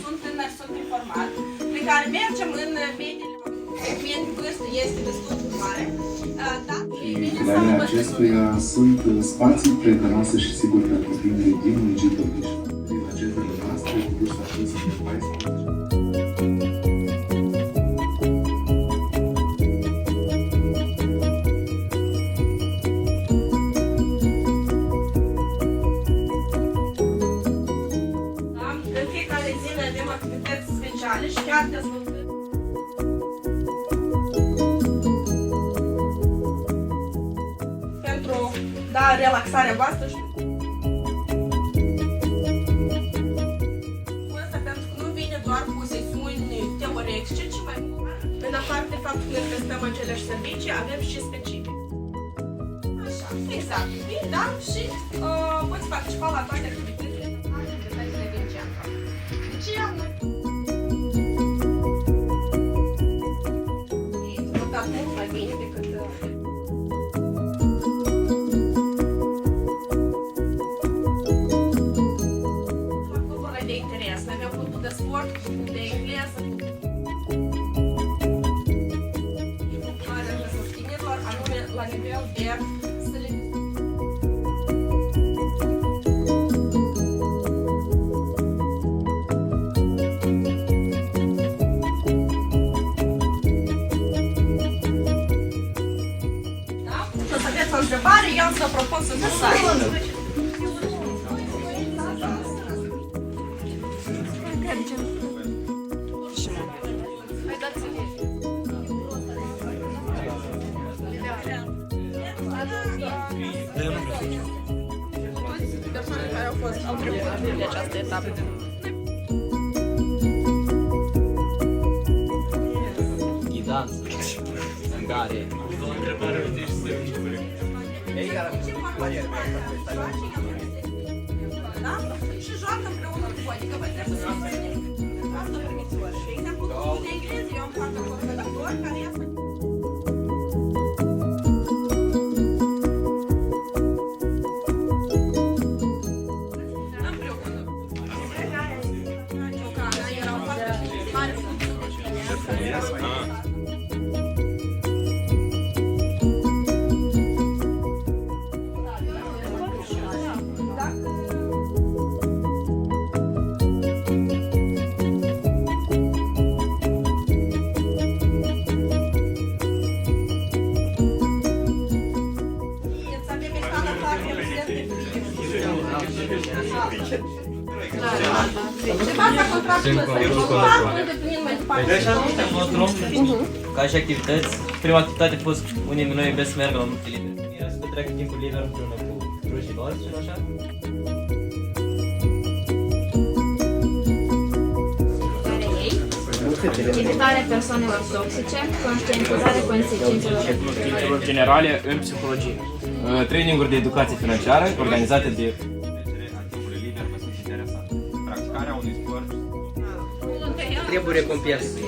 sunt tânări, sunt informați, pe care mergem în mediile de vârstă este destul de mare. Filialele acestuia sunt spații prietenoase și sigure pentru tinerii din municipiul Timiș. Din agendele noastre, cu vârsta de 14. În fiecare zi ne avem activități speciale și chiar dezvoltări. Pentru relaxarea voastră și asta pentru că nu vine doar cu sesiuni teoretice, ci mai mult. În afară de faptul că ne prestăm aceleași servicii, avem și specific. Așa, exact. Da? Și poți participa la toate activitățile din centru. Deci am notat mult mai bine decât cluburile de interes. Noi avem clubul de sport, clubul de engleză, clubul tinerilor, anume la nivel de o întrebare, eu am să propun să visați. Toți persoanele care au trecut de această etapă. Ghidanță, zângare. Da? Și joacă împreună cu voi, adică voi trebuie să înțelegeți. Asta primițiori. De exemplu, clubul de engleză, eu am foarte conservatori care ia împreună. Erau foarte mari Ca și activități, prima activitate a fost unii dintre noi iubesc să meargă la nopte libere. Era să petreacă timpul liber împreună cu rușii noștri și așa. Evitarea persoanelor toxice, conștientizarea consecințelor generale în psihologie. Traininguri de educație financiară organizate de timpul liber vă sunt interesant. Practicarea unui sport. Trebuie recompensă.